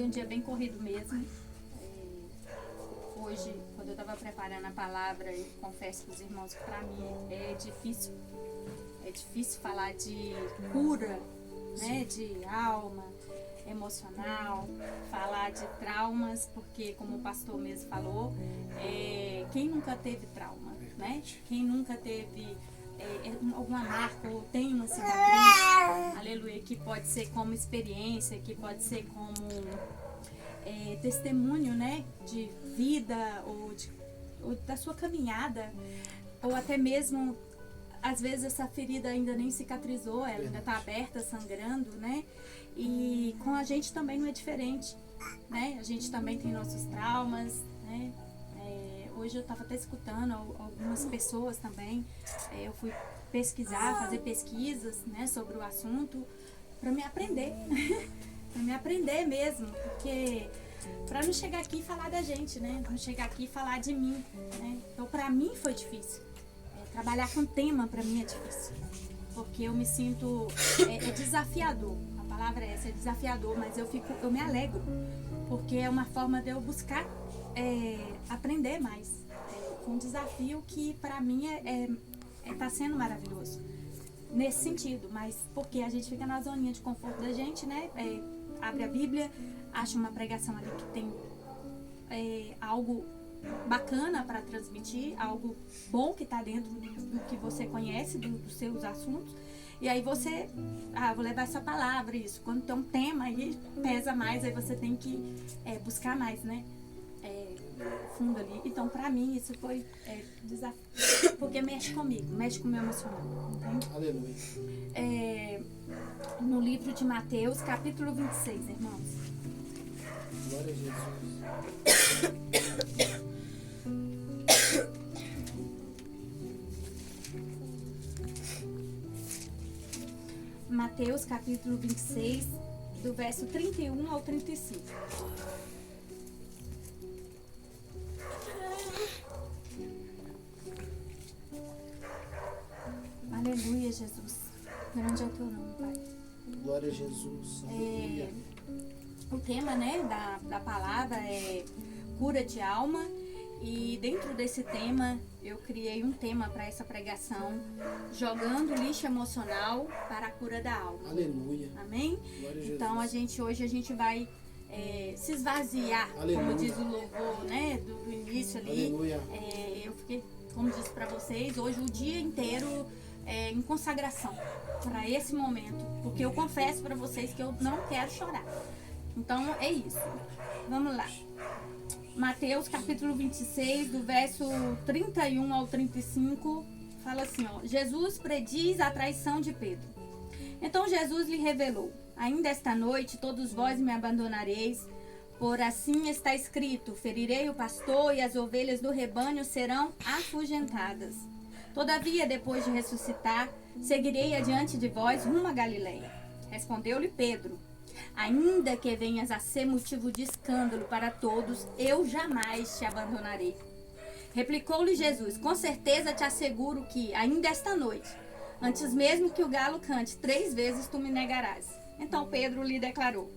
um dia bem corrido mesmo. Hoje, quando eu estava preparando a palavra, eu confesso para os irmãos que para mim é difícil falar de cura, né, de alma, emocional, falar de traumas, porque como o pastor mesmo falou, quem nunca teve trauma, né? Quem nunca teve alguma marca ou tem uma cicatriz, aleluia, que pode ser como experiência, que pode ser como testemunho, né, de vida ou da sua caminhada, ou até mesmo às vezes essa ferida ainda nem cicatrizou, ela ainda está aberta, sangrando, né? E com a gente também não é diferente, né? A gente também tem nossos traumas, né? Hoje eu estava até escutando algumas pessoas também, eu fui pesquisar, fazer pesquisas, né, sobre o assunto, para me aprender, para me aprender mesmo, porque para não chegar aqui e falar da gente, né? Não chegar aqui e falar de mim, né? Então para mim foi difícil. Trabalhar com tema para mim é difícil, porque eu me sinto desafiador. A palavra é essa, é desafiador, mas eu me alegro, porque é uma forma de eu buscar aprender mais. Foi um desafio que para mim tá sendo maravilhoso nesse sentido, mas porque a gente fica na zoninha de conforto da gente, né? Abre a Bíblia, acha uma pregação ali que tem algo bacana para transmitir, algo bom que está dentro do que você conhece, dos seus assuntos, e aí você, vou levar essa palavra, isso, quando tem um tema aí pesa mais, aí você tem que buscar mais, né, fundo ali. Então para mim isso foi desafio, porque mexe comigo, mexe com o meu emocional, entende? Aleluia. No livro de Mateus, capítulo 26, irmãos. Glória a Jesus. Mateus capítulo 26, do verso 31 ao 35. Aleluia, Jesus. Grande é o teu nome, Pai. Glória a Jesus. Aleluia. O tema, né, da palavra é cura de alma. E dentro desse tema, eu criei um tema para essa pregação, jogando lixo emocional para a cura da alma. Aleluia. Amém? Glória a Então, hoje a gente vai se esvaziar, Aleluia. como diz o louvor, né, do início ali. Aleluia. Eu fiquei, como disse para vocês, hoje o dia inteiro em consagração para esse momento, porque eu confesso para vocês que eu não quero chorar. Então, é isso. Vamos lá. Mateus capítulo 26, do verso 31 ao 35, fala assim, ó: Jesus prediz a traição de Pedro. Então Jesus lhe revelou: ainda esta noite todos vós me abandonareis, por assim está escrito: ferirei o pastor e as ovelhas do rebanho serão afugentadas. Todavia, depois de ressuscitar, seguirei adiante de vós rumo a Galileia. Respondeu-lhe Pedro: ainda que venhas a ser motivo de escândalo para todos, eu jamais te abandonarei. Replicou-lhe Jesus: com certeza te asseguro que, ainda esta noite, antes mesmo que o galo cante 3 vezes, tu me negarás. Então Pedro lhe declarou: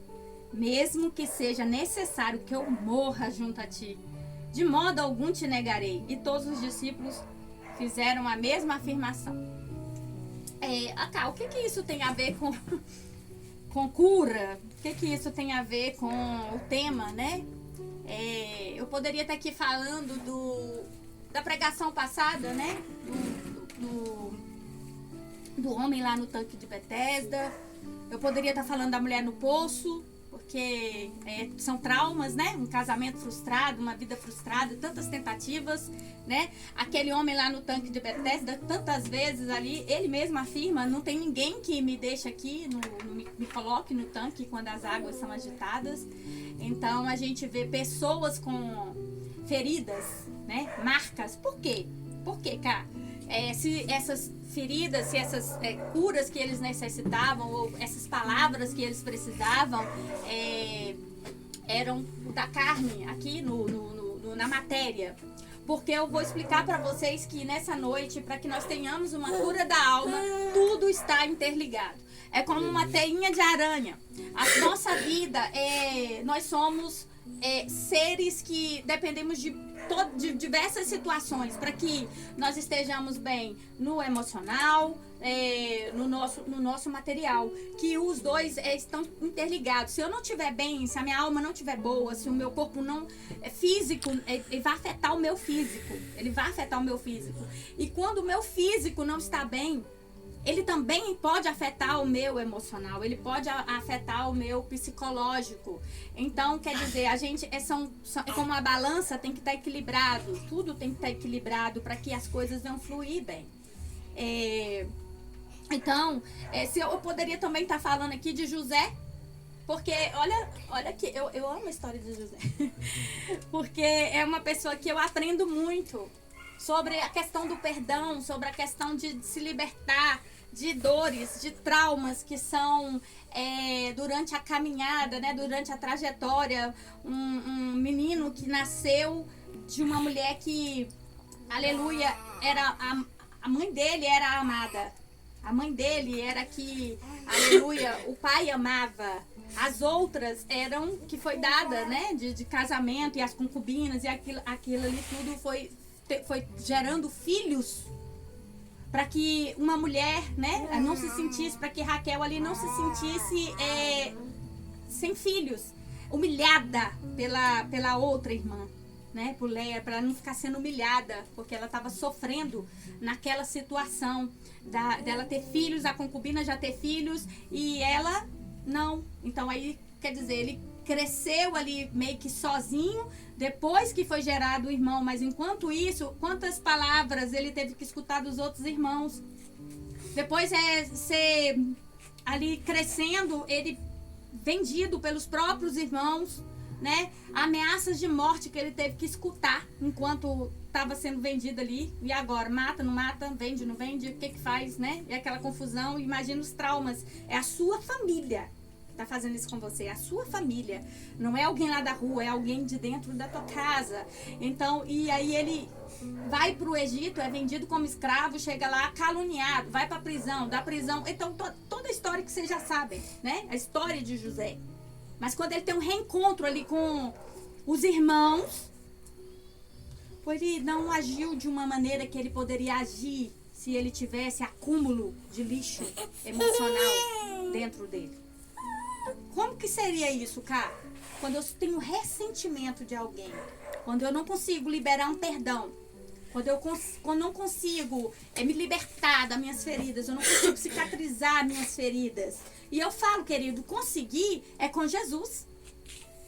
mesmo que seja necessário que eu morra junto a ti, de modo algum te negarei. E todos os discípulos fizeram a mesma afirmação. O que isso tem a ver com cura? O que isso tem a ver com o tema, né? Eu poderia estar aqui falando da pregação passada, né? Do homem lá no tanque de Betesda. Eu poderia estar falando da mulher no poço, porque são traumas, né? Um casamento frustrado, uma vida frustrada, tantas tentativas, né? Aquele homem lá no tanque de Betesda, tantas vezes ali, ele mesmo afirma: não tem ninguém que me deixe aqui, me coloque no tanque quando as águas são agitadas. Então a gente vê pessoas com feridas, né? Marcas. Por quê? Por quê, cara? Se essas feridas, se essas curas que eles necessitavam, ou essas palavras que eles precisavam, eram da carne, aqui na matéria. Porque eu vou explicar para vocês que nessa noite, para que nós tenhamos uma cura da alma, tudo está interligado. É como uma teinha de aranha. A nossa vida, nós somos seres que dependemos de diversas situações para que nós estejamos bem no emocional, no nosso material, que os dois estão interligados. Se eu não estiver bem, se a minha alma não estiver boa, se o meu corpo não é físico, ele vai afetar o meu físico. Ele vai afetar o meu físico. E quando o meu físico não está bem, ele também pode afetar o meu emocional, ele pode afetar o meu psicológico. Então, quer dizer, a gente é como a balança, tem que estar equilibrado, tudo tem que estar equilibrado para que as coisas venham fluir bem. Então, se eu poderia também estar falando aqui de José, porque olha que eu amo a história de José, porque é uma pessoa que eu aprendo muito sobre a questão do perdão, sobre a questão de se libertar de dores, de traumas que são durante a caminhada, né, durante a trajetória. Um menino que nasceu de uma mulher que, aleluia, era a mãe dele era amada. A mãe dele era que, aleluia, o pai amava. As outras eram que foi dada, né, de casamento, e as concubinas, e aquilo ali tudo foi gerando filhos para que uma mulher, né, não se sentisse, para que Raquel ali não se sentisse sem filhos, humilhada pela outra irmã, né, por Léia, para não ficar sendo humilhada, porque ela estava sofrendo naquela situação dela ter filhos, a concubina já ter filhos e ela não. Então aí, quer dizer, ele cresceu ali meio que sozinho, depois que foi gerado o irmão, mas enquanto isso, quantas palavras ele teve que escutar dos outros irmãos. Depois ser ali crescendo, ele vendido pelos próprios irmãos, né? Ameaças de morte que ele teve que escutar enquanto estava sendo vendido ali. E agora, mata, não mata, vende, não vende, o que faz, né? E aquela confusão, imagina os traumas. É a sua família que tá fazendo isso com você, é a sua família. Não é alguém lá da rua, é alguém de dentro da tua casa. Então, e aí ele vai pro Egito, é vendido como escravo, chega lá caluniado, vai pra prisão, da prisão. Então, toda a história que vocês já sabem, né? A história de José. Mas quando ele tem um reencontro ali com os irmãos, ele não agiu de uma maneira que ele poderia agir se ele tivesse acúmulo de lixo emocional dentro dele. Como que seria isso, cara? Quando eu tenho ressentimento de alguém, quando eu não consigo liberar um perdão, quando eu não consigo me libertar das minhas feridas, eu não consigo cicatrizar minhas feridas. E eu falo, querido, conseguir é com Jesus.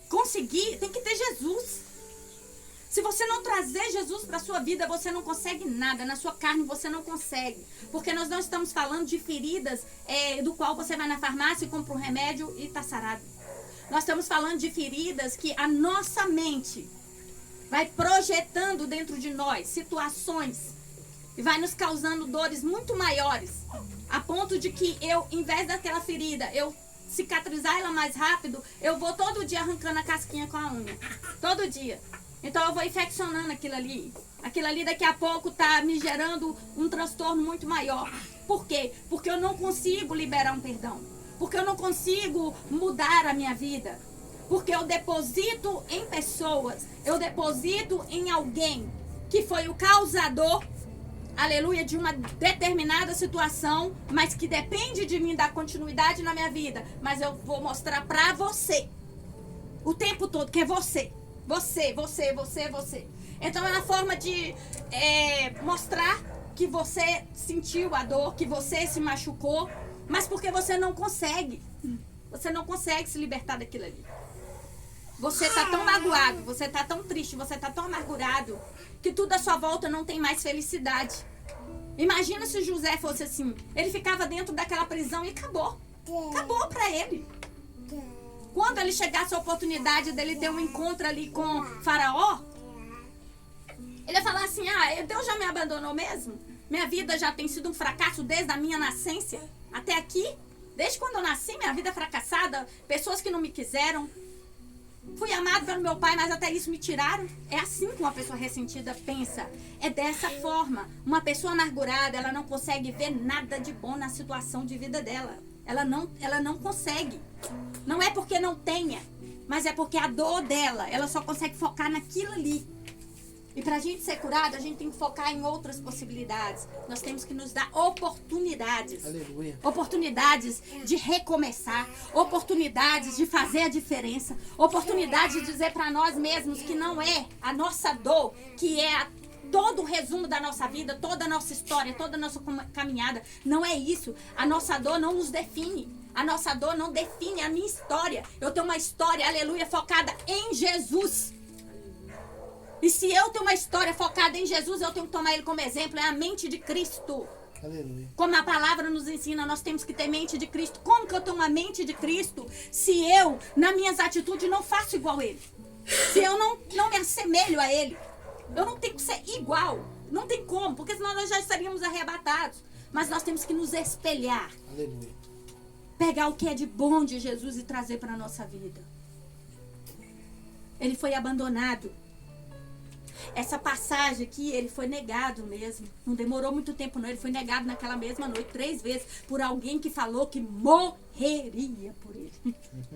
Conseguir tem que ter Jesus. Se você não trazer Jesus para a sua vida, você não consegue nada. Na sua carne você não consegue. Porque nós não estamos falando de feridas do qual você vai na farmácia e compra um remédio e está sarado. Nós estamos falando de feridas que a nossa mente vai projetando dentro de nós situações e vai nos causando dores muito maiores, a ponto de que eu, em vez daquela ferida, eu cicatrizar ela mais rápido, eu vou todo dia arrancando a casquinha com a unha. Todo dia. Então eu vou infeccionando aquilo ali. Aquilo ali daqui a pouco tá me gerando um transtorno muito maior. Por quê? Porque eu não consigo liberar um perdão. Porque eu não consigo mudar a minha vida. Porque eu deposito em pessoas, eu deposito em alguém que foi o causador, aleluia, de uma determinada situação, mas que depende de mim dar continuidade na minha vida. Mas eu vou mostrar pra você o tempo todo que é você. Você. Então é uma forma de mostrar que você sentiu a dor, que você se machucou, mas porque você não consegue. Você não consegue se libertar daquilo ali. Você tá tão magoado, você tá tão triste, você tá tão amargurado, que tudo à sua volta não tem mais felicidade. Imagina se José fosse assim. Ele ficava dentro daquela prisão e acabou. Acabou pra ele. Quando ele chegasse a oportunidade dele ter um encontro ali com Faraó, ele ia falar assim, Deus já me abandonou mesmo? Minha vida já tem sido um fracasso desde a minha nascença até aqui. Desde quando eu nasci, minha vida é fracassada, pessoas que não me quiseram. Fui amado pelo meu pai, mas até isso me tiraram. É assim que uma pessoa ressentida pensa. É dessa forma. Uma pessoa amargurada, ela não consegue ver nada de bom na situação de vida dela. Ela não consegue. Não é porque não tenha, mas é porque a dor dela, ela só consegue focar naquilo ali. E pra gente ser curada, a gente tem que focar em outras possibilidades. Nós temos que nos dar oportunidades. Aleluia. Oportunidades de recomeçar. Oportunidades de fazer a diferença. Oportunidades de dizer pra nós mesmos que não é a nossa dor, que é todo o resumo da nossa vida, toda a nossa história, toda a nossa caminhada. Não é isso. A nossa dor não nos define. A nossa dor não define a minha história. Eu tenho uma história, aleluia, focada em Jesus. E se eu tenho uma história focada em Jesus, eu tenho que tomar ele como exemplo. É a mente de Cristo. Aleluia. Como a palavra nos ensina, nós temos que ter mente de Cristo. Como que eu tenho uma mente de Cristo se eu, nas minhas atitudes, não faço igual a ele? Se eu não me assemelho a ele? Eu não tenho que ser igual. Não tem como, porque senão nós já estaríamos arrebatados. Mas nós temos que nos espelhar. Aleluia. Pegar o que é de bom de Jesus e trazer para a nossa vida. Ele foi abandonado. Essa passagem aqui, ele foi negado mesmo. Não demorou muito tempo não. Ele foi negado naquela mesma noite 3 vezes por alguém que falou que morreria por ele.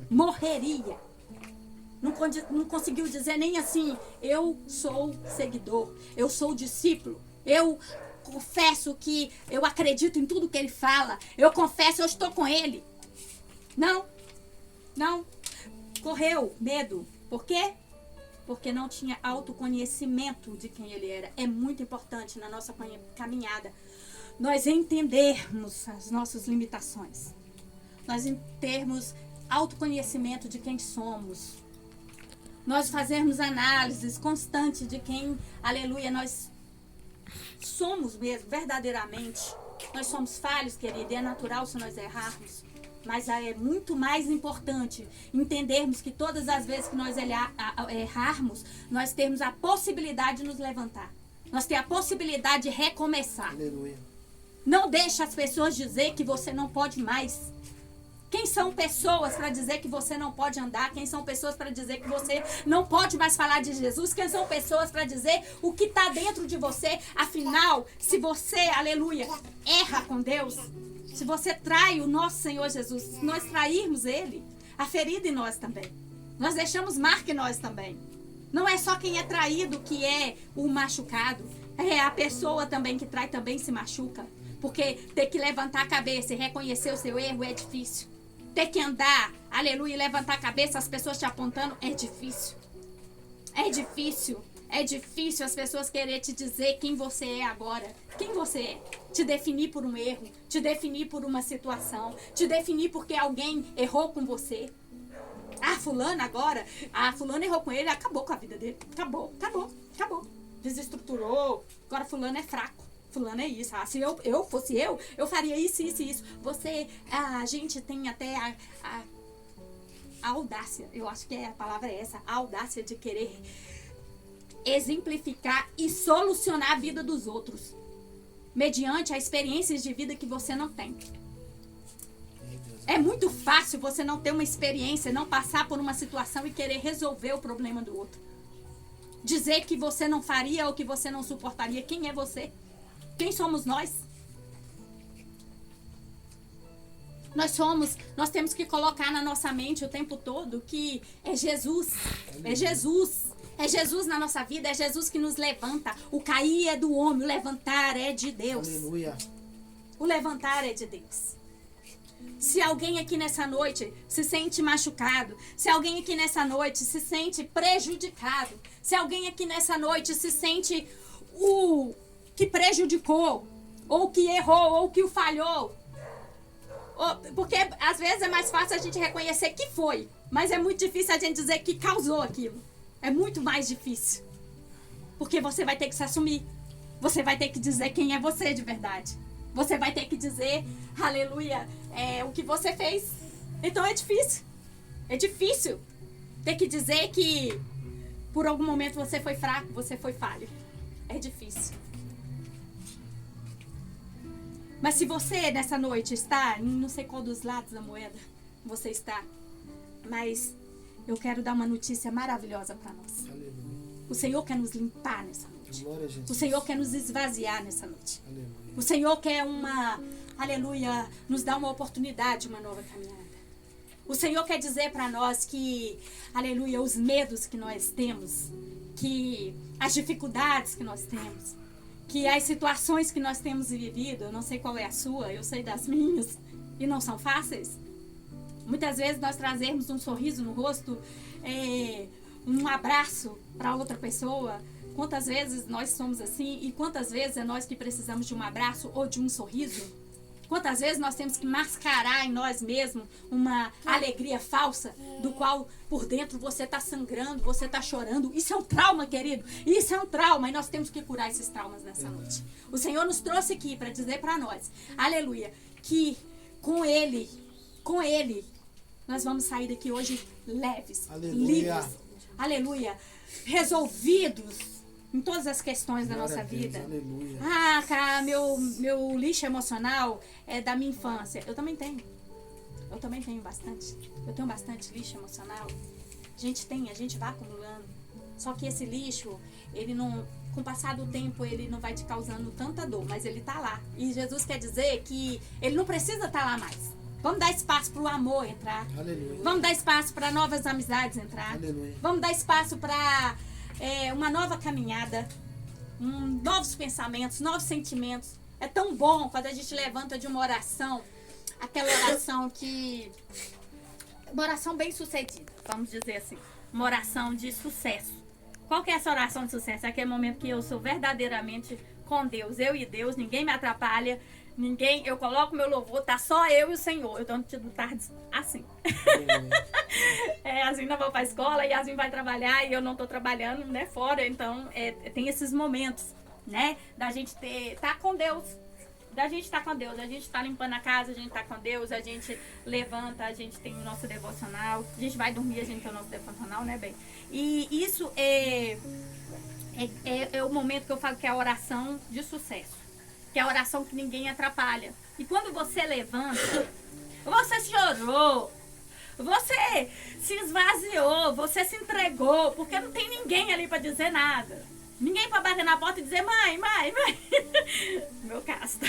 Morreria. Não conseguiu dizer nem assim, eu sou seguidor, eu sou discípulo, eu confesso que eu acredito em tudo que ele fala, eu confesso, eu estou com ele. Não. Correu medo. Por quê? Porque não tinha autoconhecimento de quem ele era. É muito importante na nossa caminhada nós entendermos as nossas limitações. Nós termos autoconhecimento de quem somos. Nós fazermos análises constantes de quem, aleluia, nós somos mesmo, verdadeiramente. Nós somos falhos, querido, e é natural se nós errarmos. Mas é muito mais importante entendermos que todas as vezes que nós errarmos, nós temos a possibilidade de nos levantar. Nós temos a possibilidade de recomeçar. Aleluia. Não deixe as pessoas dizer que você não pode mais. Quem são pessoas para dizer que você não pode andar? Quem são pessoas para dizer que você não pode mais falar de Jesus? Quem são pessoas para dizer o que está dentro de você? Afinal, se você, aleluia, erra com Deus, se você trai o nosso Senhor Jesus, se nós trairmos Ele, a ferida em nós também. Nós deixamos marca em nós também. Não é só quem é traído que é o machucado. É a pessoa também que trai também se machuca. Porque ter que levantar a cabeça e reconhecer o seu erro é difícil. Ter que andar, aleluia, e levantar a cabeça, as pessoas te apontando, é difícil. É difícil. É difícil as pessoas quererem te dizer quem você é agora. Quem você é. Te definir por um erro. Te definir por uma situação. Te definir porque alguém errou com você. Fulano agora. Fulano errou com ele. Acabou com a vida dele. Acabou. Desestruturou. Agora fulano é fraco. Fulano é isso. Se eu fosse eu faria isso. Você, a gente tem até a audácia. Eu acho que a palavra é essa. A audácia de querer exemplificar e solucionar a vida dos outros mediante as experiências de vida que você não tem. É muito fácil você não ter uma experiência, não passar por uma situação e querer resolver o problema do outro. Dizer que você não faria ou que você não suportaria. Quem é você? Quem somos nós? Nós temos que colocar na nossa mente o tempo todo que é Jesus. É Jesus. É Jesus na nossa vida, é Jesus que nos levanta. O cair é do homem, o levantar é de Deus. Aleluia. O levantar é de Deus. Se alguém aqui nessa noite se sente machucado, se alguém aqui nessa noite se sente prejudicado, se alguém aqui nessa noite se sente o que prejudicou, ou que errou, ou que o falhou, porque às vezes é mais fácil a gente reconhecer que foi, mas é muito difícil a gente dizer que causou aquilo. É muito mais difícil. Porque você vai ter que se assumir. Você vai ter que dizer quem é você de verdade. Você vai ter que dizer, aleluia, o que você fez. Então é difícil. É difícil ter que dizer que por algum momento você foi fraco, você foi falho. É difícil. Mas se você nessa noite está, em não sei qual dos lados da moeda você está, mas eu quero dar uma notícia maravilhosa para nós. Aleluia. O Senhor quer nos limpar nessa noite. Glória a Jesus. O Senhor quer nos esvaziar nessa noite. Aleluia. O Senhor quer uma aleluia, nos dá uma oportunidade, uma nova caminhada. O Senhor quer dizer para nós que, aleluia, os medos que nós temos, que as dificuldades que nós temos, que as situações que nós temos vivido, eu não sei qual é a sua, eu sei das minhas, e não são fáceis. Muitas vezes nós trazemos um sorriso no rosto, um abraço para outra pessoa. Quantas vezes nós somos assim e quantas vezes é nós que precisamos de um abraço ou de um sorriso? Quantas vezes nós temos que mascarar em nós mesmos uma alegria falsa, do qual por dentro você está sangrando, você está chorando. Isso é um trauma, querido. Isso é um trauma e nós temos que curar esses traumas nessa noite. O Senhor nos trouxe aqui para dizer para nós, aleluia, que com Ele, nós vamos sair daqui hoje leves, livres, aleluia, resolvidos em todas as questões da nossa vida. Aleluia. Ah, cara, meu lixo emocional é da minha infância. Eu também tenho bastante. Eu tenho bastante lixo emocional. A gente vai acumulando. Só que esse lixo, ele não, com o passar do tempo, ele não vai te causando tanta dor, mas ele tá lá. E Jesus quer dizer que ele não precisa estar lá mais. Vamos dar espaço para o amor entrar. Aleluia. Vamos dar espaço para novas amizades entrar. Aleluia. Vamos dar espaço para uma nova caminhada, novos pensamentos, novos sentimentos. É tão bom quando a gente levanta de uma oração, aquela oração uma oração bem sucedida, vamos dizer assim, uma oração de sucesso. Qual que é essa oração de sucesso? É aquele momento que eu sou verdadeiramente com Deus, eu e Deus, ninguém me atrapalha, eu coloco meu louvor, tá só eu e o Senhor. Eu tô no tarde assim. Yasmin não vai pra escola, Yasmin vai trabalhar e eu não tô trabalhando, né, fora. Então, tem esses momentos, né, da gente tá com Deus. A gente tá limpando a casa, a gente tá com Deus, a gente levanta, a gente tem o nosso devocional, a gente vai dormir, a gente tem o nosso devocional, né, bem? E isso é o momento que eu falo que é a oração de sucesso. Que é a oração que ninguém atrapalha. E quando você levanta, você chorou, você se esvaziou, você se entregou, porque não tem ninguém ali para dizer nada. Ninguém para bater na porta e dizer, mãe. Meu caso.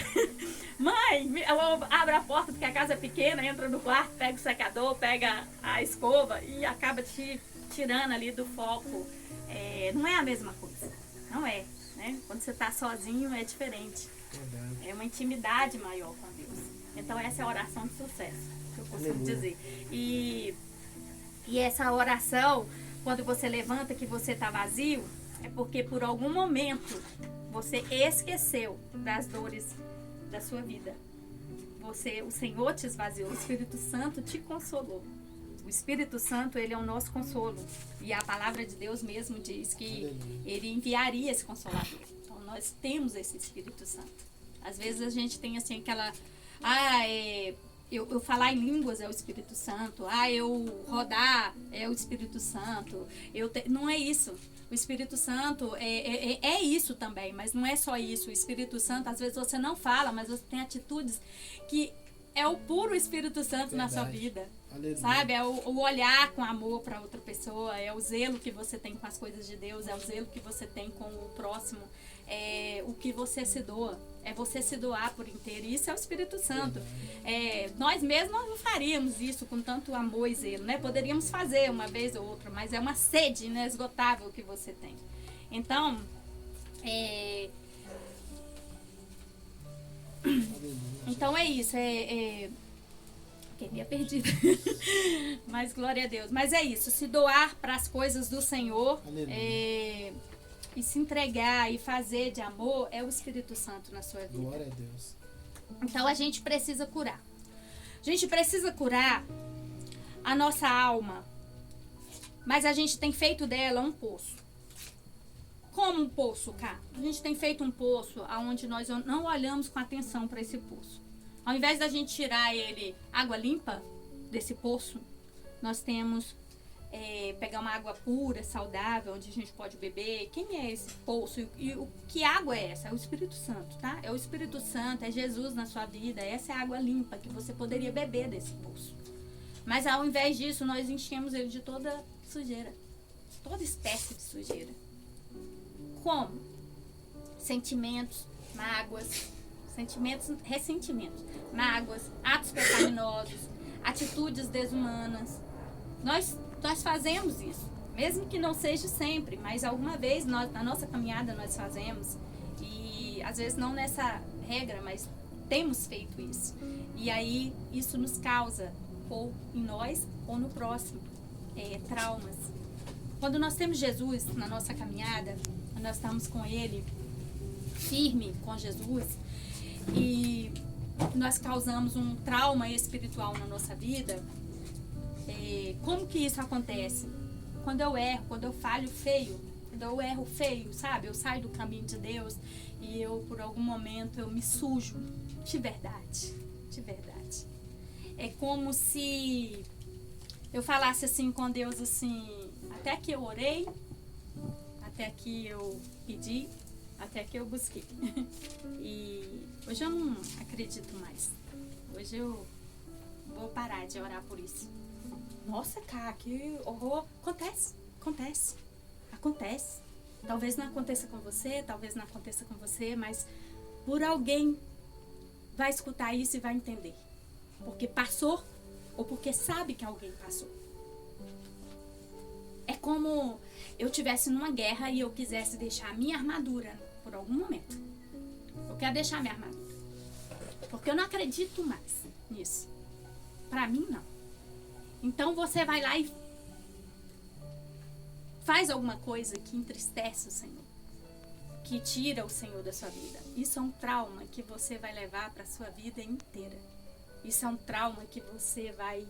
Mãe, abre a porta porque a casa é pequena, entra no quarto, pega o secador, pega a escova e acaba te tirando ali do foco. Não é a mesma coisa. Não é. Né? Quando você está sozinho é diferente. É uma intimidade maior com Deus. Então essa é a oração de sucesso, que eu costumo dizer. E essa oração, quando você levanta que você está vazio, é porque por algum momento você esqueceu das dores da sua vida. O Senhor te esvaziou, o Espírito Santo te consolou. O Espírito Santo, ele é o nosso consolo. E a palavra de Deus mesmo diz que ele enviaria esse consolador. Então, nós temos esse Espírito Santo. Às vezes a gente tem assim aquela... eu falar em línguas é o Espírito Santo. Eu rodar é o Espírito Santo. Não é isso. O Espírito Santo é isso também, mas não é só isso. O Espírito Santo, às vezes você não fala, mas você tem atitudes que é o puro Espírito Santo na sua vida. Aleluia. Sabe? É o olhar com amor para outra pessoa, é o zelo que você tem com as coisas de Deus, é o zelo que você tem com o próximo, é o que você se doa, é você se doar por inteiro. E isso é o Espírito Santo. Nós mesmos não faríamos isso com tanto amor e zelo, né? Poderíamos fazer uma vez ou outra, mas é uma sede inesgotável que você tem. Então, então é isso, fiquei meio perdida. Mas glória a Deus. Mas é isso, se doar para as coisas do Senhor, e se entregar e fazer de amor, é o Espírito Santo na sua vida. Glória a Deus. Então a gente precisa curar. A gente precisa curar a nossa alma, mas a gente tem feito dela um poço. Como um poço, cara? A gente tem feito um poço onde nós não olhamos com atenção para esse poço. Ao invés da gente tirar ele água limpa desse poço, nós temos pegar uma água pura, saudável, onde a gente pode beber. Quem é esse poço? E que água é essa? É o Espírito Santo, tá? É o Espírito Santo, é Jesus na sua vida. Essa é a água limpa que você poderia beber desse poço. Mas ao invés disso, nós enchemos ele de toda sujeira. Toda espécie de sujeira. Como? Sentimentos, mágoas, ressentimentos, mágoas, atos pecaminosos, atitudes desumanas. Nós fazemos isso, mesmo que não seja sempre, mas alguma vez na nossa caminhada nós fazemos. E às vezes não nessa regra, mas temos feito isso. E aí isso nos causa, ou em nós ou no próximo, traumas. Quando nós temos Jesus na nossa caminhada, nós estamos com Ele, firme com Jesus, e nós causamos um trauma espiritual na nossa vida. Como que isso acontece? Quando eu erro, quando eu falho feio, quando eu erro feio, sabe? Eu saio do caminho de Deus e eu, por algum momento, eu me sujo. De verdade, de verdade. É como se eu falasse assim com Deus, assim, até que eu orei, até que eu pedi, até que eu busquei. E hoje eu não acredito mais. Hoje eu vou parar de orar por isso. Nossa, cara, que horror. Acontece. Talvez não aconteça com você, talvez não aconteça com você, mas por alguém vai escutar isso e vai entender. Porque passou ou porque sabe que alguém passou. É como eu estivesse numa guerra e eu quisesse deixar a minha armadura por algum momento. Eu quero deixar a minha armadura. Porque eu não acredito mais nisso. Pra mim, não. Então você vai lá e faz alguma coisa que entristece o Senhor, que tira o Senhor da sua vida. Isso é um trauma que você vai levar para a sua vida inteira. Isso é um trauma que você vai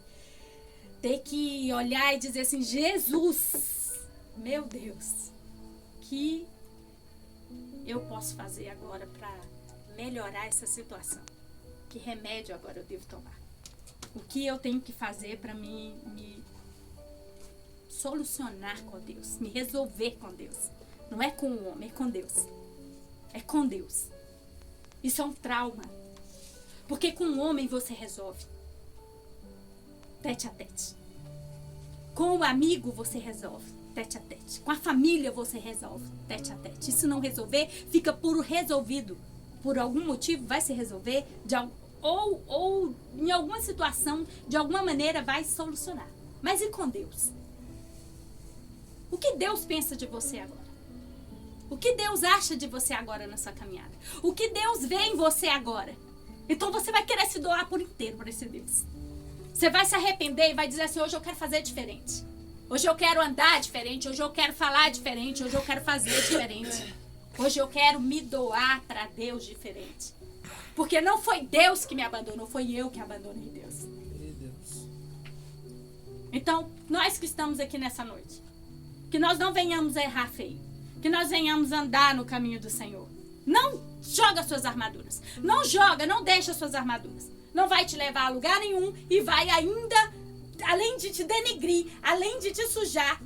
ter que olhar e dizer assim: Jesus, meu Deus, que eu posso fazer agora para melhorar essa situação? Que remédio agora eu devo tomar? O que eu tenho que fazer para me solucionar com Deus, me resolver com Deus? Não é com o homem, é com Deus. É com Deus. Isso é um trauma. Porque com o homem você resolve. Tete a tete. Com o amigo você resolve. Tete a tete. Com a família você resolve. Tete a tete. E se não resolver, fica por resolvido. Por algum motivo vai se resolver. Ou em alguma situação, de alguma maneira vai solucionar. Mas e com Deus? O que Deus pensa de você agora? O que Deus acha de você agora na sua caminhada? O que Deus vê em você agora? Então você vai querer se doar por inteiro para esse Deus. Você vai se arrepender e vai dizer assim: hoje eu quero fazer diferente. Hoje eu quero andar diferente. Hoje eu quero falar diferente. Hoje eu quero fazer diferente. Hoje eu quero me doar para Deus diferente. Porque não foi Deus que me abandonou, foi eu que abandonei Deus. Então, nós que estamos aqui nessa noite, que nós não venhamos a errar feio, que nós venhamos a andar no caminho do Senhor. Não joga suas armaduras. Não joga, não deixa suas armaduras. Não vai te levar a lugar nenhum e vai ainda, além de te denegrir, além de te sujar,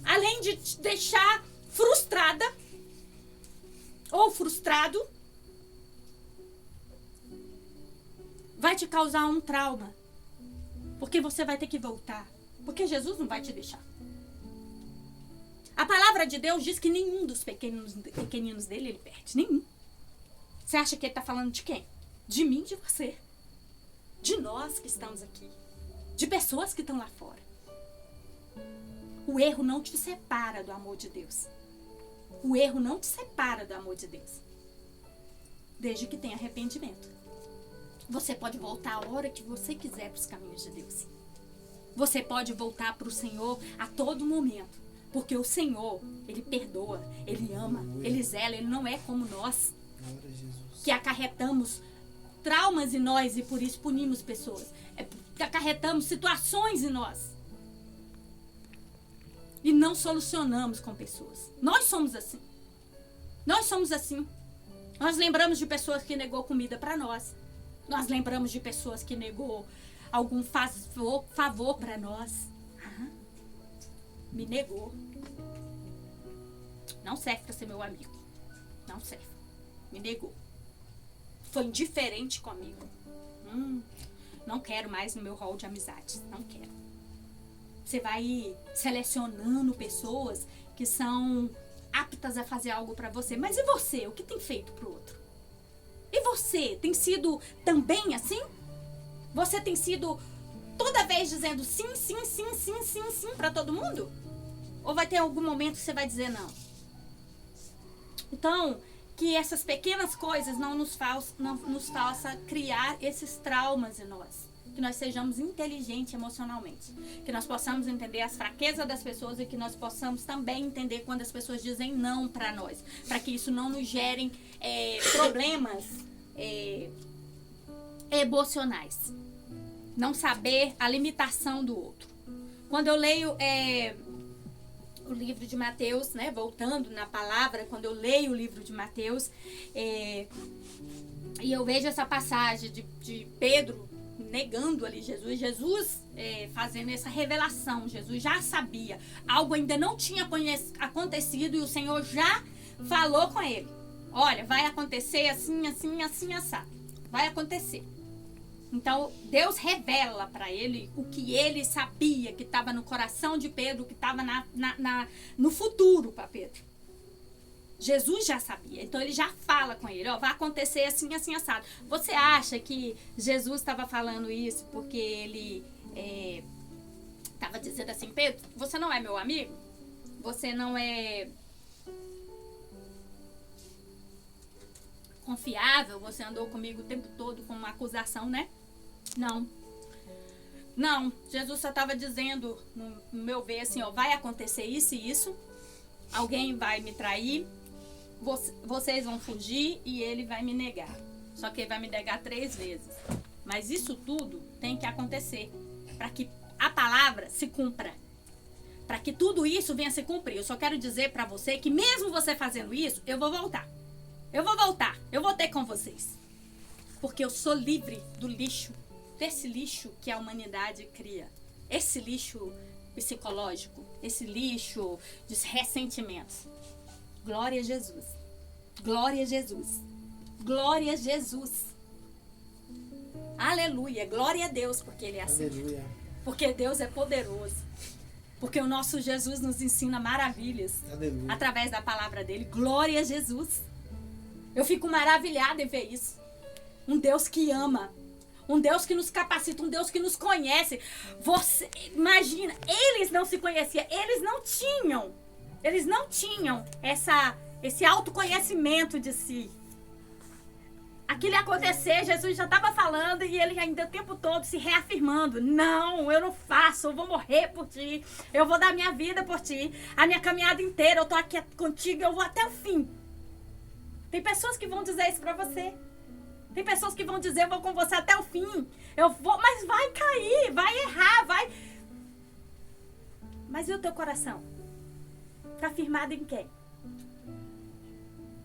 além de te deixar frustrada ou frustrado, vai te causar um trauma. Porque você vai ter que voltar. Porque Jesus não vai te deixar. A palavra de Deus diz que nenhum dos pequeninos dele ele perde. Nenhum. Você acha que ele está falando de quem? De mim, de você. De nós que estamos aqui. De pessoas que estão lá fora. O erro não te separa do amor de Deus. O erro não te separa do amor de Deus. Desde que tenha arrependimento. Você pode voltar a hora que você quiser para os caminhos de Deus. Você pode voltar para o Senhor a todo momento. Porque o Senhor, Ele perdoa, Ele ama, Ele zela, Ele não é como nós. Que acarretamos traumas em nós e por isso punimos pessoas. Que acarretamos situações em nós. E não solucionamos com pessoas. Nós somos assim. Nós somos assim. Nós lembramos de pessoas que negou comida para nós. Nós lembramos de pessoas que negou algum favor para nós. Me negou. Não serve para ser meu amigo. Não serve. Me negou. Foi indiferente comigo. Não quero mais no meu hall de amizades. Não quero. Você vai selecionando pessoas que são aptas a fazer algo para você. Mas e você? O que tem feito pro outro? E você tem sido também assim? Você tem sido toda vez dizendo sim, sim, sim, sim, sim, sim para todo mundo? Ou vai ter algum momento que você vai dizer não? Então, que essas pequenas coisas não nos faça criar esses traumas em nós. Que nós sejamos inteligentes emocionalmente. Que nós possamos entender as fraquezas das pessoas e que nós possamos também entender quando as pessoas dizem não para nós. Para que isso não nos gerem problemas emocionais. Não saber a limitação do outro. Quando eu leio o livro de Mateus, né, voltando na palavra, quando eu leio o livro de Mateus, e eu vejo essa passagem de Pedro negando ali Jesus fazendo essa revelação. Jesus já sabia, algo ainda não tinha acontecido e o Senhor já falou com ele. Olha, vai acontecer assim, assim, assim, assado. Vai acontecer. Então, Deus revela para ele o que ele sabia que estava no coração de Pedro, que estava no futuro para Pedro. Jesus já sabia, então ele já fala com ele, ó, vai acontecer assim, assim, assado. Você acha que Jesus estava falando isso porque ele estava dizendo assim, Pedro, você não é meu amigo? Você não é confiável? Você andou comigo o tempo todo com uma acusação, né? Não, Jesus só estava dizendo, no meu ver, assim, ó, vai acontecer isso e isso, alguém vai me trair, vocês vão fugir e ele vai me negar. Só que ele vai me negar 3 vezes. Mas isso tudo tem que acontecer para que a palavra se cumpra. Para que tudo isso venha a se cumprir. Eu só quero dizer para você que mesmo você fazendo isso, eu vou voltar. Eu vou ter com vocês. Porque eu sou livre do lixo. Desse lixo que a humanidade cria. Esse lixo psicológico. Esse lixo de ressentimentos. Glória a Jesus. Glória a Jesus. Glória a Jesus. Aleluia. Glória a Deus, porque Ele é assim. Aleluia. Porque Deus é poderoso. Porque o nosso Jesus nos ensina maravilhas. Aleluia. Através da palavra dele. Glória a Jesus. Eu fico maravilhada em ver isso. Um Deus que ama. Um Deus que nos capacita. Um Deus que nos conhece. Você imagina, eles não se conheciam. Eles não tinham esse autoconhecimento de si. Aquilo ia acontecer, Jesus já estava falando e ele ainda o tempo todo se reafirmando. Não, eu não faço, eu vou morrer por ti. Eu vou dar minha vida por ti. A minha caminhada inteira, eu tô aqui contigo, eu vou até o fim. Tem pessoas que vão dizer isso pra você. Tem pessoas que vão dizer, eu vou com você até o fim. Eu vou, mas vai cair, vai errar, vai... Mas e o teu coração? Tá firmado em quem?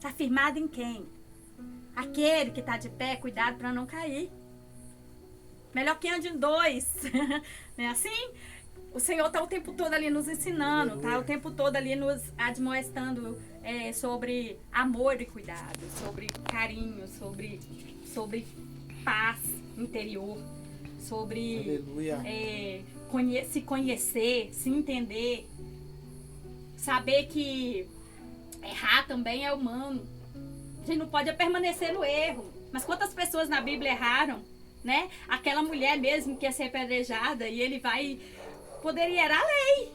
Tá firmado em quem? Aquele que tá de pé, cuidado para não cair. Melhor que ande em 2. Não é assim? O Senhor tá o tempo todo ali nos ensinando, tá o tempo todo ali nos admoestando sobre amor e cuidado, sobre carinho, sobre paz interior, sobre se conhecer, se entender, saber que errar também é humano. A gente não pode permanecer no erro. Mas quantas pessoas na Bíblia erraram, né? Aquela mulher mesmo que ia ser apedrejada e ele vai... Poderia, era a lei.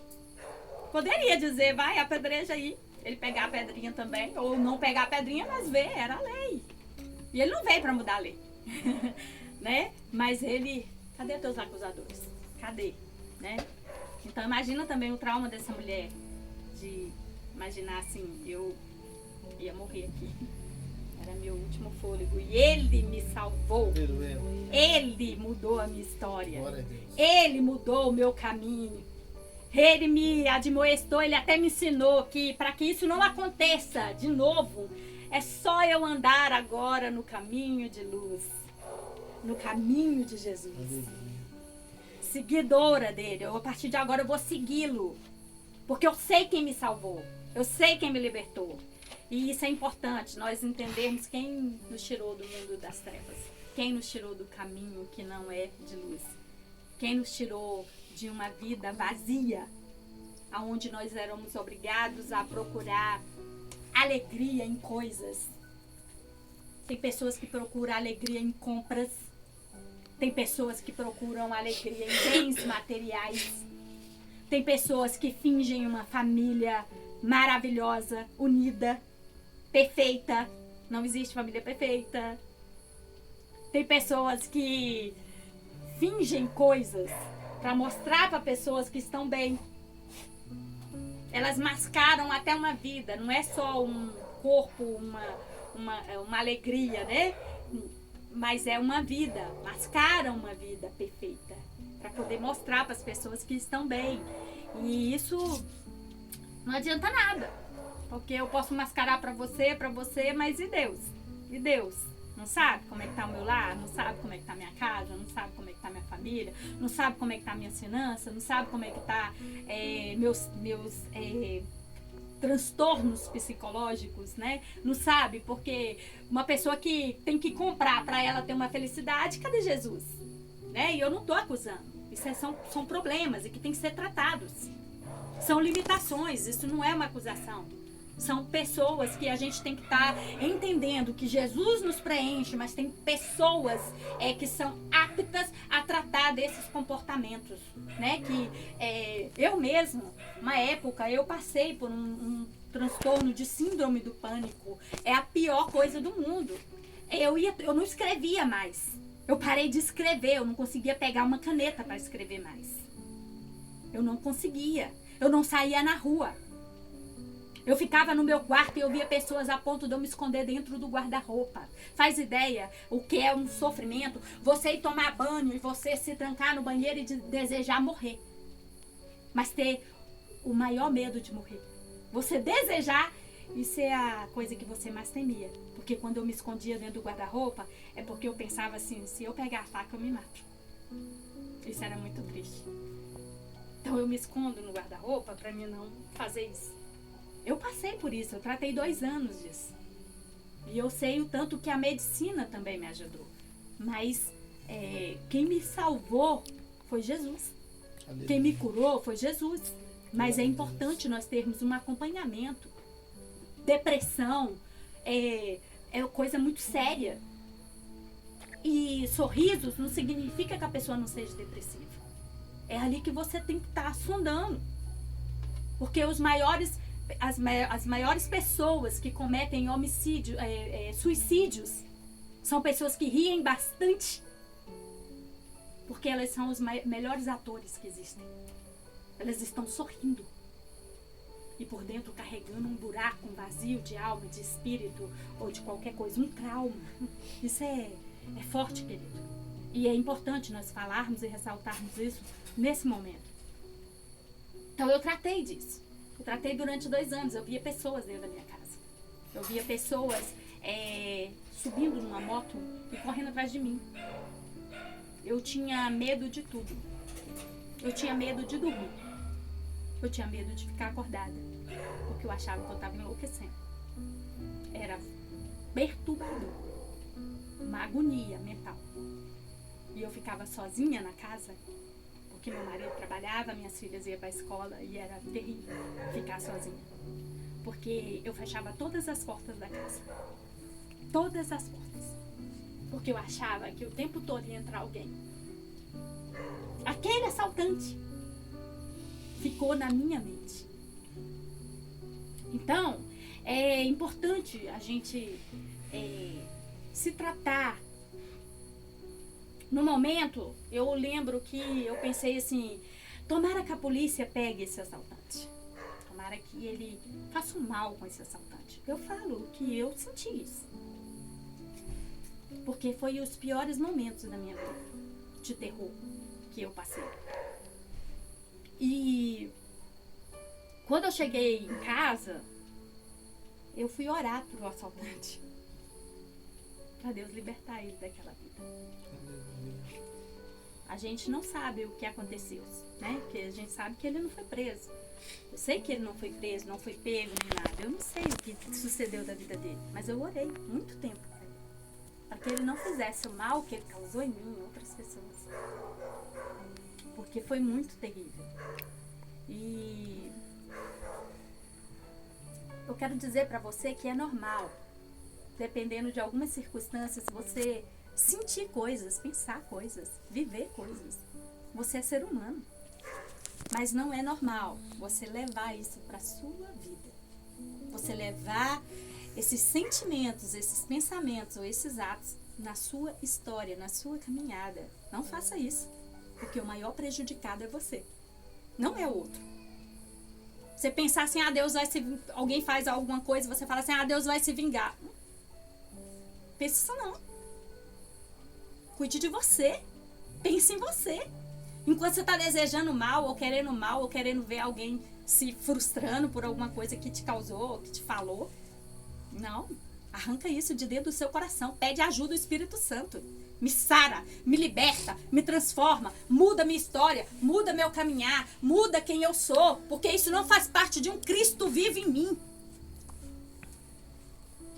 Poderia dizer, vai, apedreja aí. Ele pegar a pedrinha também, ou não pegar a pedrinha, mas ver, era a lei. E ele não veio para mudar a lei. Né? Mas ele... Cadê teus acusadores? Cadê? Né? Então imagina também o trauma dessa mulher. De imaginar assim, eu ia morrer aqui. Era meu último fôlego. E ele me salvou. Ele mudou a minha história. Ele mudou o meu caminho. Ele me admoestou, ele até me ensinou que para que isso não aconteça de novo, é só eu andar agora no caminho de luz. No caminho de Jesus. Seguidora dele. A partir de agora eu vou segui-lo. Porque eu sei quem me salvou. Eu sei quem me libertou. E isso é importante, nós entendermos quem nos tirou do mundo das trevas. Quem nos tirou do caminho que não é de luz. Quem nos tirou de uma vida vazia. Onde nós éramos obrigados a procurar alegria em coisas. Tem pessoas que procuram alegria em compras. Tem pessoas que procuram alegria em bens materiais. Tem pessoas que fingem uma família maravilhosa, unida, perfeita. Não existe família perfeita. Tem pessoas que fingem coisas para mostrar para pessoas que estão bem. Elas mascaram até uma vida, não é só um corpo, uma alegria, né? Mas é uma vida, mascaram uma vida perfeita para poder mostrar para as pessoas que estão bem. E isso não adianta nada, porque eu posso mascarar para você, mas e Deus? E Deus? Não sabe como é que tá o meu lar, não sabe como é que tá a minha casa, não sabe como é que tá a minha família, não sabe como é que tá a minha finança, não sabe como é que tá meus transtornos psicológicos, né? Não sabe, porque uma pessoa que tem que comprar para ela ter uma felicidade, cadê Jesus? Né? E eu não tô acusando. Isso são problemas e que tem que ser tratados. São limitações, isso não é uma acusação. São pessoas que a gente tem que estar entendendo que Jesus nos preenche, mas tem pessoas que são aptas a tratar desses comportamentos, né? Que eu mesmo, uma época, eu passei por um transtorno de síndrome do pânico. É a pior coisa do mundo. Eu não escrevia mais. Eu parei de escrever, eu não conseguia pegar uma caneta para escrever mais. Eu não conseguia. Eu não saía na rua. Eu ficava no meu quarto e eu via pessoas a ponto de eu me esconder dentro do guarda-roupa. Faz ideia o que é um sofrimento? Você ir tomar banho e você se trancar no banheiro e desejar morrer. Mas ter o maior medo de morrer. Você desejar, isso é a coisa que você mais temia. Porque quando eu me escondia dentro do guarda-roupa, é porque eu pensava assim, se eu pegar a faca eu me mato. Isso era muito triste. Então eu me escondo no guarda-roupa para mim não fazer isso. Eu passei por isso, eu tratei 2 anos disso. E eu sei o tanto que a medicina também me ajudou. Mas quem me salvou foi Jesus. Aleluia. Quem me curou foi Jesus. Mas é importante nós termos um acompanhamento. Depressão é coisa muito séria. E sorrisos não significa que a pessoa não seja depressiva. É ali que você tem que estar sondando. Porque as maiores pessoas que cometem suicídios são pessoas que riem bastante, porque elas são os melhores atores que existem. Elas estão sorrindo e por dentro carregando um buraco, um vazio de alma, de espírito ou de qualquer coisa, um trauma. Isso é forte, querido. E é importante nós falarmos e ressaltarmos isso nesse momento. Então eu tratei disso. Eu tratei durante 2 anos. Eu via pessoas dentro da minha casa. Eu via pessoas subindo numa moto e correndo atrás de mim. Eu tinha medo de tudo. Eu tinha medo de dormir. Eu tinha medo de ficar acordada. Porque eu achava que eu estava enlouquecendo. Era perturbador. Uma agonia mental. E eu ficava sozinha na casa. Porque meu marido trabalhava, minhas filhas iam para a escola e era terrível ficar sozinha. Porque eu fechava todas as portas da casa. Todas as portas. Porque eu achava que o tempo todo ia entrar alguém. Aquele assaltante ficou na minha mente. Então, é importante a gente se tratar. No momento, eu lembro que eu pensei assim, tomara que a polícia pegue esse assaltante. Tomara que ele faça um mal com esse assaltante. Eu falo que eu senti isso. Porque foi os piores momentos da minha vida de terror que eu passei. E quando eu cheguei em casa, eu fui orar pro assaltante. Para Deus libertar ele daquela vida. A gente não sabe o que aconteceu, né? Porque a gente sabe que ele não foi preso. Eu sei que ele não foi preso, não foi pego nem nada. Eu não sei o que sucedeu da vida dele. Mas eu orei muito tempo para que ele não fizesse o mal que ele causou em mim e em outras pessoas. Porque foi muito terrível. E eu quero dizer para você que é normal dependendo de algumas circunstâncias, você sentir coisas, pensar coisas, viver coisas. Você é ser humano. Mas não é normal você levar isso para a sua vida. Você levar esses sentimentos, esses pensamentos ou esses atos na sua história, na sua caminhada. Não faça isso, porque o maior prejudicado é você, não é o outro. Você pensar assim, Deus vai se... Alguém faz alguma coisa e você fala assim, Deus vai se vingar. Pensa isso não. Cuide de você. Pense em você. Enquanto você está desejando mal, ou querendo ver alguém se frustrando por alguma coisa que te causou, que te falou. Não. Arranca isso de dentro do seu coração. Pede ajuda do Espírito Santo. Me sara, me liberta, me transforma, muda minha história, muda meu caminhar, muda quem eu sou, porque isso não faz parte de um Cristo vivo em mim.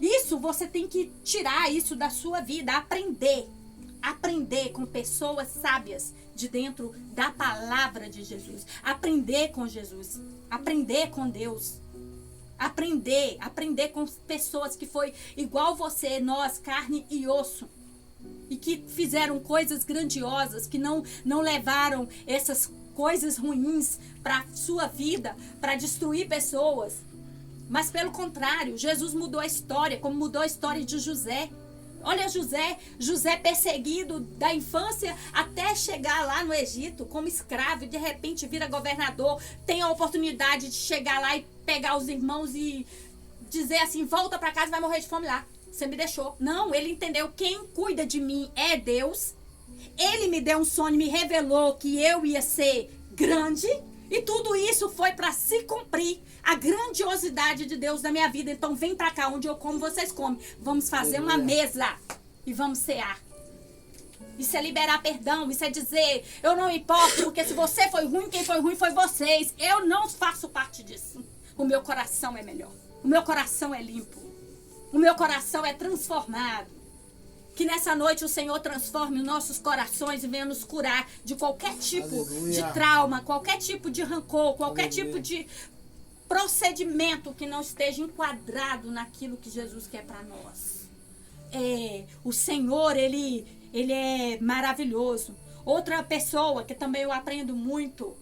Isso você tem que tirar isso da sua vida, aprender com pessoas sábias de dentro da palavra de Jesus, aprender com Jesus, aprender com Deus. Aprender com pessoas que foi igual você, nós, carne e osso. E que fizeram coisas grandiosas, que não levaram essas coisas ruins para sua vida, para destruir pessoas. Mas pelo contrário, Jesus mudou a história, como mudou a história de José. Olha José perseguido da infância até chegar lá no Egito como escravo e de repente vira governador, tem a oportunidade de chegar lá e pegar os irmãos e dizer assim, volta para casa e vai morrer de fome lá. Você me deixou. Não, ele entendeu, quem cuida de mim é Deus. Ele me deu um sonho, me revelou que eu ia ser grande e tudo isso foi para se cumprir. A grandiosidade de Deus na minha vida. Então vem pra cá, onde eu como, vocês comem. Vamos fazer uma mesa e vamos cear. Isso é liberar perdão, isso é dizer, eu não importo, porque se você foi ruim, quem foi ruim foi vocês. Eu não faço parte disso. O meu coração é melhor. O meu coração é limpo. O meu coração é transformado. Que nessa noite o Senhor transforme os nossos corações e venha nos curar de qualquer tipo de trauma, qualquer tipo de rancor, qualquer tipo de procedimento que não esteja enquadrado naquilo que Jesus quer para nós. O Senhor, ele é maravilhoso. Outra pessoa que também eu aprendo muito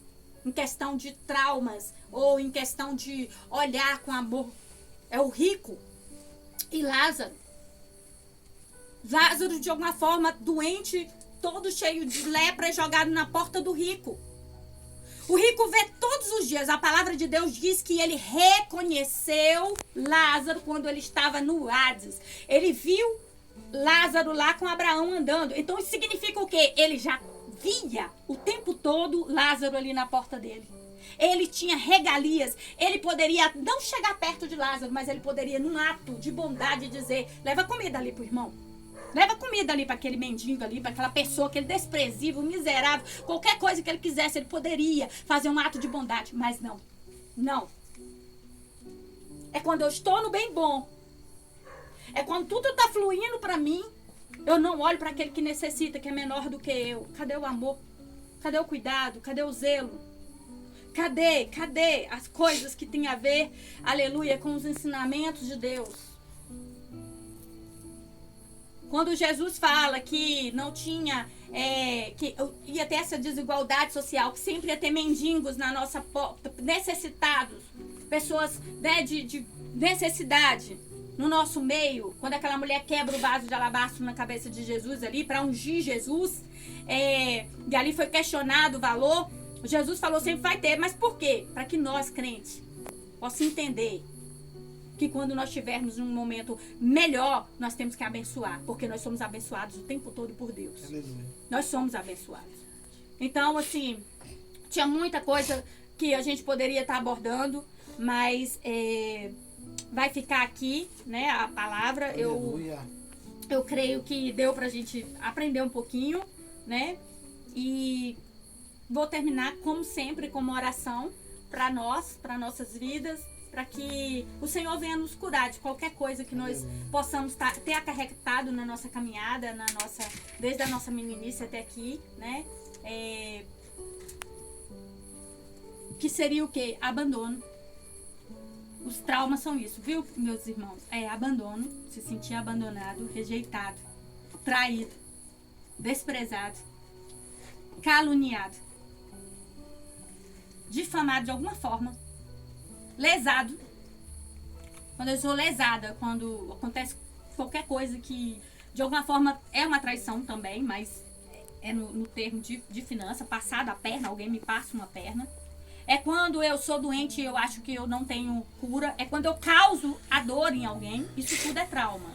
em questão de traumas ou em questão de olhar com amor é o rico e Lázaro. Lázaro, de alguma forma, doente, todo cheio de lepra, jogado na porta do rico. O rico vê todos os dias, a palavra de Deus diz que ele reconheceu Lázaro quando ele estava no Hades. Ele viu Lázaro lá com Abraão andando. Então isso significa o quê? Ele já via o tempo todo Lázaro ali na porta dele. Ele tinha regalias, ele poderia não chegar perto de Lázaro, mas ele poderia, num ato de bondade, dizer, leva comida ali pro irmão. Leva comida ali para aquele mendigo ali, para aquela pessoa, aquele desprezível, miserável, qualquer coisa que ele quisesse, ele poderia fazer um ato de bondade, mas não. Não. É quando eu estou no bem bom. É quando tudo está fluindo para mim, eu não olho para aquele que necessita, que é menor do que eu. Cadê o amor? Cadê o cuidado? Cadê o zelo? Cadê as coisas que tem a ver, aleluia, com os ensinamentos de Deus? Quando Jesus fala que não tinha, que ia ter essa desigualdade social, que sempre ia ter mendigos na nossa porta, necessitados, pessoas, né, de necessidade no nosso meio, quando aquela mulher quebra o vaso de alabastro na cabeça de Jesus ali, para ungir Jesus, e ali foi questionado o valor, Jesus falou sempre vai ter, mas por quê? Para que nós, crentes, possamos entender que quando nós estivermos num momento melhor, nós temos que abençoar, porque nós somos abençoados o tempo todo por Deus. Aleluia. Nós somos abençoados. Então, assim, tinha muita coisa que a gente poderia estar abordando, mas vai ficar aqui, né, a palavra. Eu creio que deu pra gente aprender um pouquinho, né, e vou terminar, como sempre, com uma oração para nós, para nossas vidas, para que o Senhor venha nos curar de qualquer coisa que nós possamos ter acarretado na nossa caminhada, desde a nossa meninice até aqui, né? Que seria o quê? Abandono. Os traumas são isso, viu, meus irmãos? É abandono, se sentir abandonado, rejeitado, traído, desprezado, caluniado, difamado de alguma forma, lesado. Quando eu sou lesada, quando acontece qualquer coisa que de alguma forma é uma traição também, mas é no termo de finança, passada a perna, alguém me passa uma perna. É quando eu sou doente e eu acho que eu não tenho cura. É quando eu causo a dor em alguém. Isso tudo é trauma.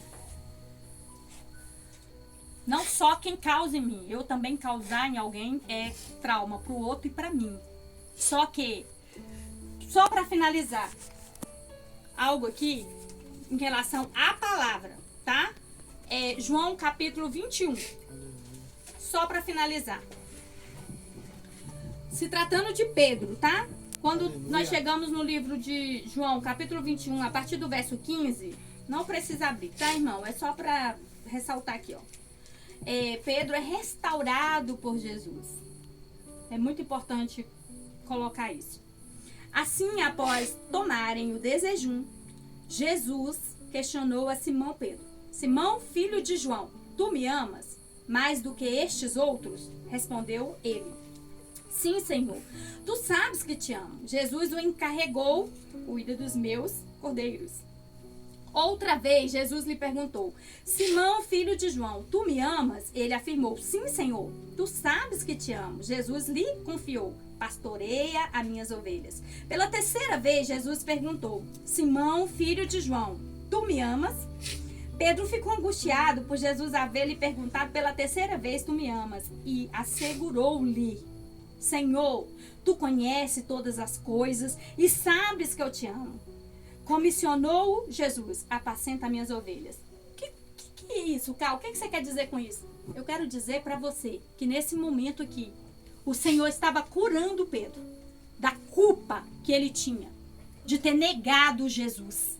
Não só quem causa em mim, eu também causar em alguém é trauma pro outro e pra mim. Só que, só pra finalizar, algo aqui em relação à palavra, tá? É João capítulo 21. Só pra finalizar. Se tratando de Pedro, tá? Quando nós chegamos no livro de João, capítulo 21, a partir do verso 15, não precisa abrir, tá, irmão? É só pra ressaltar aqui, ó. Pedro é restaurado por Jesus. É muito importante colocar isso. Assim, após tomarem o desejum, Jesus questionou a Simão Pedro. Simão, filho de João, tu me amas mais do que estes outros? Respondeu ele. Sim, Senhor, tu sabes que te amo. Jesus o encarregou, cuida dos meus cordeiros. Outra vez, Jesus lhe perguntou, Simão, filho de João, tu me amas? Ele afirmou, sim, Senhor, tu sabes que te amo. Jesus lhe confiou, pastoreia as minhas ovelhas. Pela terceira vez, Jesus perguntou, Simão, filho de João, tu me amas? Pedro ficou angustiado por Jesus haver lhe perguntado pela terceira vez, tu me amas? E assegurou-lhe, Senhor, tu conheces todas as coisas e sabes que eu te amo. Comissionou Jesus, apacenta minhas ovelhas. Que é isso, Cal? O que você quer dizer com isso? Eu quero dizer para você que nesse momento aqui, o Senhor estava curando Pedro da culpa que ele tinha de ter negado Jesus.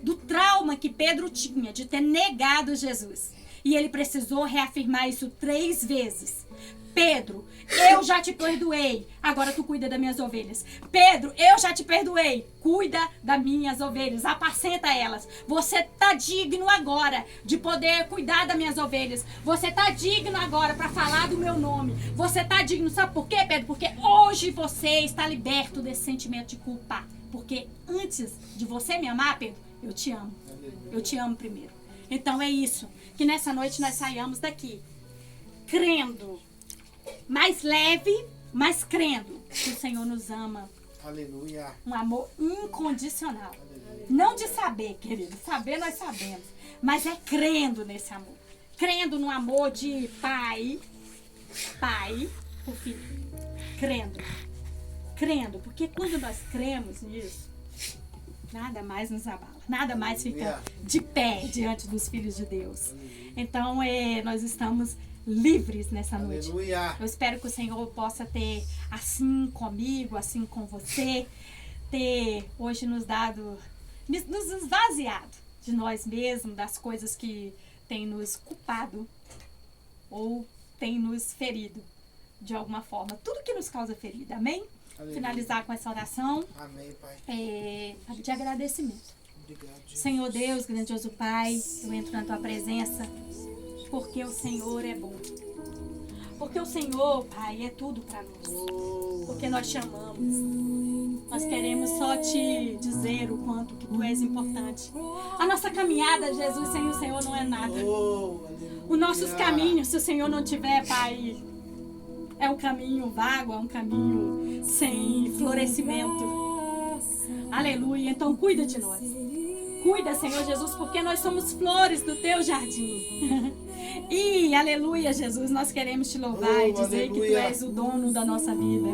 Do trauma que Pedro tinha de ter negado Jesus. E ele precisou reafirmar isso 3 vezes. Pedro, eu já te perdoei, agora tu cuida das minhas ovelhas. Pedro, eu já te perdoei, cuida das minhas ovelhas, apacenta elas. Você tá digno agora de poder cuidar das minhas ovelhas. Você tá digno agora para falar do meu nome. Você tá digno, sabe por quê, Pedro? Porque hoje você está liberto desse sentimento de culpa. Porque antes de você me amar, Pedro, eu te amo. Eu te amo primeiro. Então é isso, que nessa noite nós saiamos daqui crendo, mais leve, mas crendo que o Senhor nos ama. Aleluia. Um amor incondicional. Aleluia. Não de saber, querido. Saber nós sabemos. Mas é crendo nesse amor. Crendo no amor de pai por filho. Crendo. Porque quando nós cremos nisso, nada mais nos abala. Nada mais fica de pé diante dos filhos de Deus. Então, nós estamos livres nessa noite. Aleluia. Eu espero que o Senhor possa ter, assim comigo, assim com você, ter hoje nos esvaziado de nós mesmos, das coisas que tem nos culpado ou tem nos ferido de alguma forma. Tudo que nos causa ferida, amém? Aleluia. Finalizar com essa oração. Amém, Pai. De agradecimento. Obrigado, Jesus. Senhor Deus, grandioso Pai, eu entro na Tua presença porque o Senhor é bom. Porque o Senhor, Pai, é tudo para nós. Porque nós te amamos. Nós queremos só te dizer o quanto que Tu és importante. A nossa caminhada, Jesus, sem o Senhor não é nada. Os nossos caminhos, se o Senhor não tiver, Pai, é um caminho vago, é um caminho sem florescimento. Aleluia. Então cuida de nós. Cuida, Senhor Jesus, porque nós somos flores do Teu jardim. E, aleluia, Jesus, nós queremos Te louvar e dizer aleluia, que Tu és o dono da nossa vida.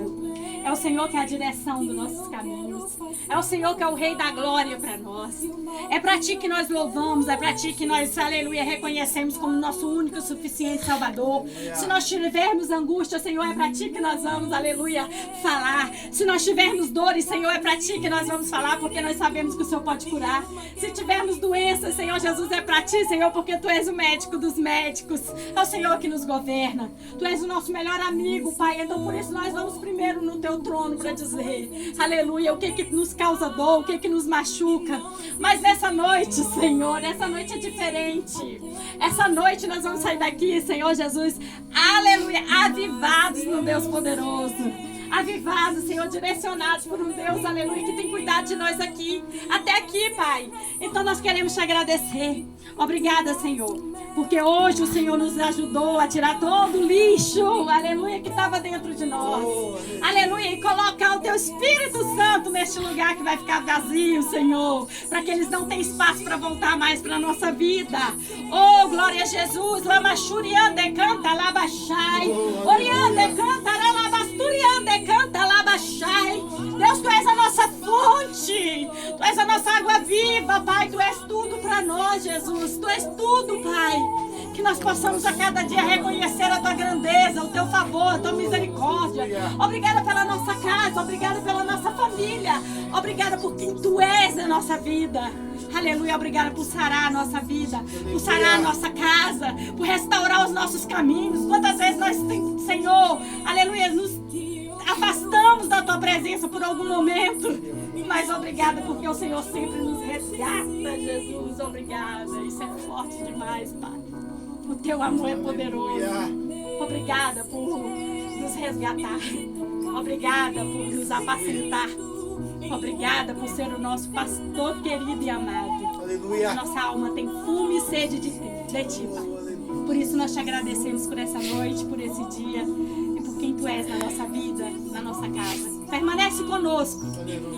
É o Senhor que é a direção dos nossos caminhos. É o Senhor que é o Rei da glória para nós. É para Ti que nós louvamos, é para Ti que nós, aleluia, reconhecemos como nosso único e suficiente Salvador. Se nós tivermos angústia, Senhor, é para Ti que nós vamos, aleluia, falar. Se nós tivermos dores, Senhor, é para Ti que nós vamos falar, porque nós sabemos que o Senhor pode curar. Se tivermos doenças, Senhor Jesus, é para Ti, Senhor, porque Tu és o médico dos médicos. políticos. É o Senhor que nos governa. Tu és o nosso melhor amigo, Pai. Então por isso nós vamos primeiro no teu trono para dizer, aleluia, o que nos causa dor, o que nos machuca. Mas nessa noite, Senhor, essa noite é diferente. Essa noite nós vamos sair daqui, Senhor Jesus, aleluia, avivados no Deus poderoso. Avivados, Senhor, direcionados por um Deus, aleluia, que tem cuidado de nós aqui, até aqui, Pai. Então nós queremos te agradecer. Obrigada, Senhor, porque hoje o Senhor nos ajudou a tirar todo o lixo, aleluia, que estava dentro de nós. Aleluia, e colocar o teu Espírito Santo neste lugar que vai ficar vazio, Senhor, para que eles não tenham espaço para voltar mais para a nossa vida. Oh, glória a Jesus. Lama Shuriande canta labachai. Oriande canta labasturiande canta labachai. Deus, tu és a nossa fonte. Tu és a nossa água viva, Pai. Tu és tudo para nós, Jesus. Tu és tudo, Pai. Que nós possamos a cada dia reconhecer a tua grandeza, o teu favor, a tua misericórdia. Obrigada pela nossa casa, obrigada pela nossa família. Obrigada por quem tu és na nossa vida. Aleluia, obrigada por sarar a nossa vida, por sarar a nossa casa, por restaurar os nossos caminhos. Quantas vezes nós, Senhor, aleluia, nos afastamos da tua presença por algum momento. Mas obrigada porque o Senhor sempre nos resgata, Jesus. Obrigada, isso é forte demais, Pai. O teu amor é poderoso. Obrigada por nos resgatar. Obrigada por nos apacentar. Obrigada por ser o nosso pastor querido e amado. Aleluia. Nossa alma tem fome e sede de ti, Pai. Por isso nós te agradecemos por essa noite, por esse dia e por quem tu és na nossa vida, na nossa casa. Permanece conosco,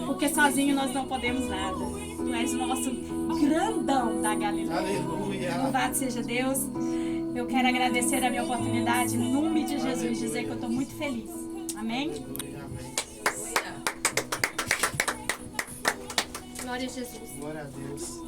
porque sozinho nós não podemos nada. Tu és o nosso grandão da Galileia. Aleluia. Louvado seja Deus. Eu quero agradecer a minha oportunidade, em nome de Jesus, dizer que eu estou muito feliz. Amém? Amém. Glória a Jesus. Glória a Deus.